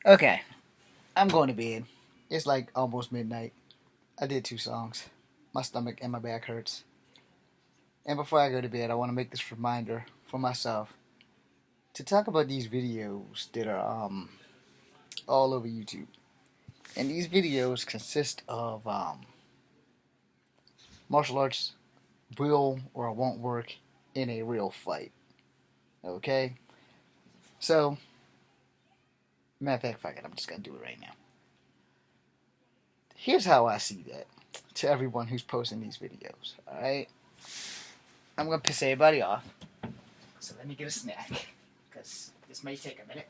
Okay, I'm going to bed. It's like almost midnight. I did 2 songs. My stomach and my back hurts. And before I go to bed, I want to make this reminder for myself to talk about these videos that are all over YouTube. And these videos consist of martial arts will or won't work in a real fight. Okay? So, matter of fact, fuck it, I'm just gonna do it right now. Here's how I see that to everyone who's posting these videos. Alright? I'm gonna piss everybody off. So let me get a snack, because this may take a minute.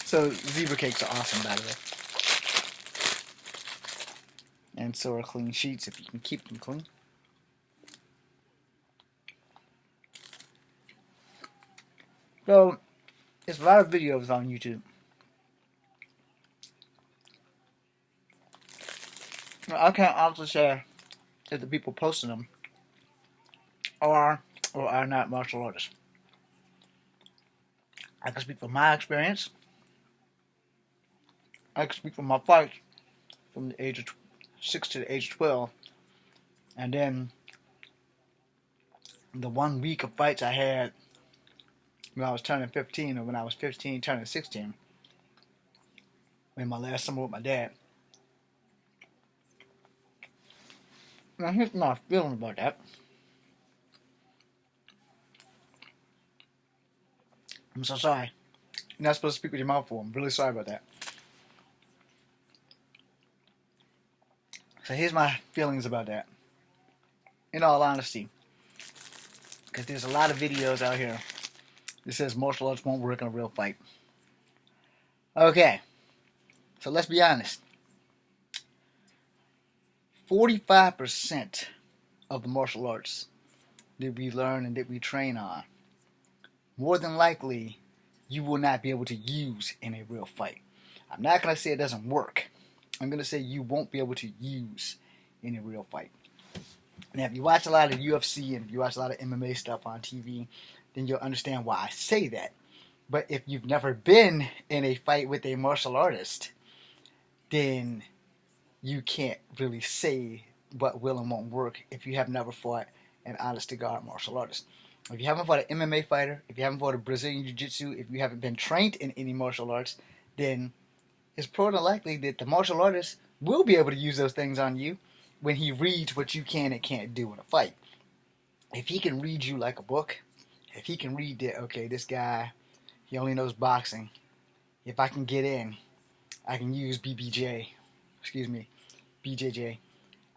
So zebra cakes are awesome, by the way. And so are clean sheets if you can keep them clean. So, there's a lot of videos on YouTube. I can't honestly say if the people posting them are or are not martial artists. I can speak from my experience. I can speak from my fights from the age of 6 to the age of 12. And then the 1 week of fights I had when I was turning 15 or when I was 15 turning 16. In my last summer with my dad. Now here's my feeling about that. I'm so sorry. You're not supposed to speak with your mouth full. I'm really sorry about that. So here's my feelings about that. In all honesty. Because there's a lot of videos out here that says martial arts won't work in a real fight. Okay. So let's be honest. 45% of the martial arts that we learn and that we train on, more than likely, you will not be able to use in a real fight. I'm not going to say it doesn't work. I'm going to say you won't be able to use in a real fight. Now, if you watch a lot of UFC and if you watch a lot of MMA stuff on TV, then you'll understand why I say that. But if you've never been in a fight with a martial artist, then you can't really say what will and won't work if you have never fought an honest-to-God martial artist. If you haven't fought an MMA fighter, if you haven't fought a Brazilian Jiu-Jitsu, if you haven't been trained in any martial arts, then it's probably likely that the martial artist will be able to use those things on you when he reads what you can and can't do in a fight. If he can read you like a book, if he can read that, okay, this guy, he only knows boxing. If I can get in, I can use BJJ.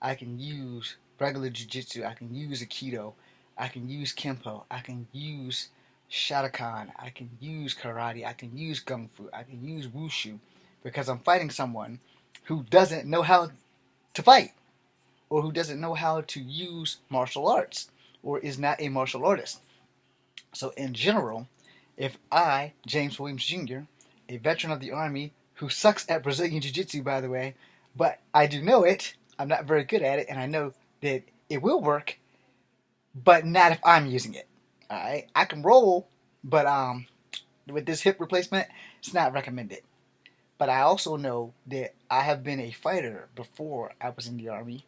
I can use regular jiu-jitsu. I can use aikido. I can use kempo. I can use Shotokan. I can use karate. I can use kung fu. I can use wushu because I'm fighting someone who doesn't know how to fight or who doesn't know how to use martial arts or is not a martial artist. So in general, if I, James Williams Jr., a veteran of the Army who sucks at Brazilian Jiu-Jitsu, by the way, but I do know it, I'm not very good at it, and I know that it will work, but not if I'm using it. Alright? I can roll, but with this hip replacement, it's not recommended. But I also know that I have been a fighter before I was in the Army.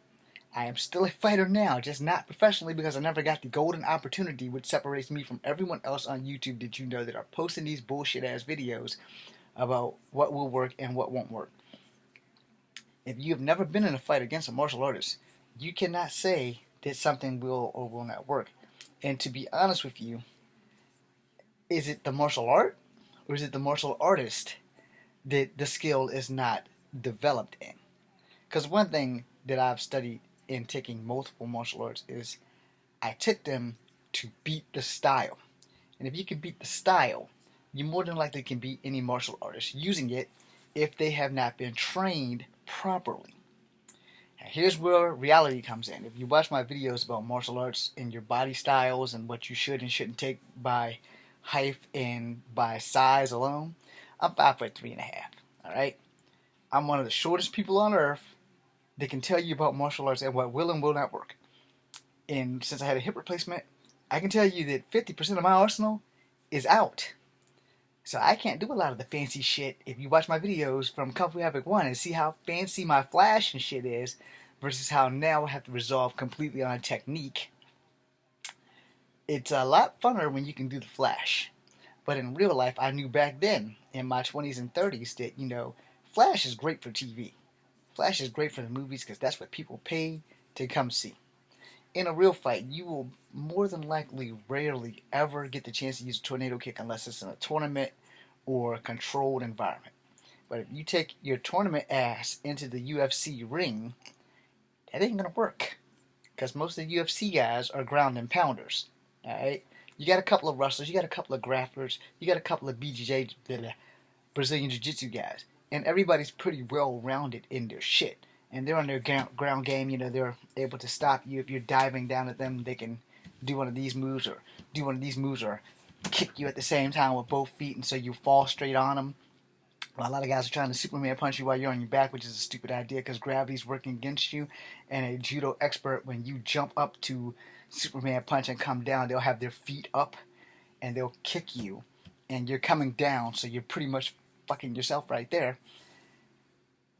I am still a fighter now, just not professionally because I never got the golden opportunity which separates me from everyone else on YouTube that you know that are posting these bullshit ass videos about what will work and what won't work. If you have never been in a fight against a martial artist, you cannot say that something will or will not work. And to be honest with you, is it the martial art or is it the martial artist that the skill is not developed in? Because one thing that I've studied in taking multiple martial arts is I took them to beat the style. And if you can beat the style, you more than likely can beat any martial artist using it if they have not been trained properly. Now, here's where reality comes in. If you watch my videos about martial arts and your body styles and what you should and shouldn't take by height and by size alone, I'm 5'3.5". Alright? I'm one of the shortest people on earth, They can tell you about martial arts and what will and will not work. And since I had a hip replacement, I can tell you that 50% of my arsenal is out. So I can't do a lot of the fancy shit. If you watch my videos from Kung Fu Havoc 1 and see how fancy my flash and shit is, versus how now I have to resolve completely on a technique, it's a lot funner when you can do the flash. But in real life, I knew back then, in my 20s and 30s, that, flash is great for TV. Flash is great for the movies because that's what people pay to come see. In a real fight, you will more than likely rarely ever get the chance to use a tornado kick unless it's in a tournament or a controlled environment. But if you take your tournament ass into the UFC ring, that ain't gonna work. Because most of the UFC guys are ground and pounders. Alright? You got a couple of wrestlers, you got a couple of grapplers, you got a couple of BJJ, Brazilian Jiu-Jitsu guys. And everybody's pretty well rounded in their shit. And they're on their ground game, they're able to stop you. If you're diving down at them, they can do one of these moves or kick you at the same time with both feet, and so you fall straight on them. Well, a lot of guys are trying to Superman punch you while you're on your back, which is a stupid idea because gravity's working against you. And a judo expert, when you jump up to Superman punch and come down, they'll have their feet up and they'll kick you. And you're coming down, so you're pretty much fucking yourself right there.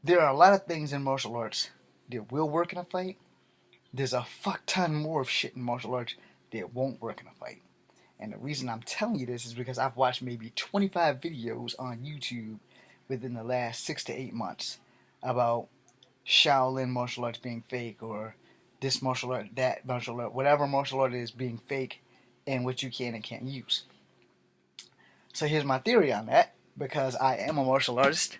There are a lot of things in martial arts that will work in a fight. There's a fuck ton more of shit in martial arts that won't work in a fight. And the reason I'm telling you this is because I've watched maybe 25 videos on YouTube within the last 6 to 8 months about Shaolin martial arts being fake, or this martial art, that martial art, whatever martial art is being fake, and what you can and can't use. So here's my theory on that, because I am a martial artist.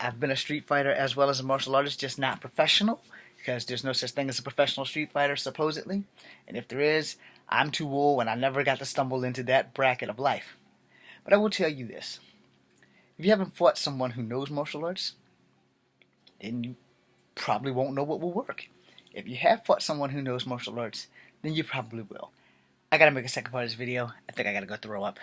I've been a street fighter as well as a martial artist, just not professional, because there's no such thing as a professional street fighter, supposedly. And if there is, I'm too old and I never got to stumble into that bracket of life. But I will tell you this. If you haven't fought someone who knows martial arts, then you probably won't know what will work. If you have fought someone who knows martial arts, then you probably will. I gotta make a second part of this video. I think I gotta go throw up.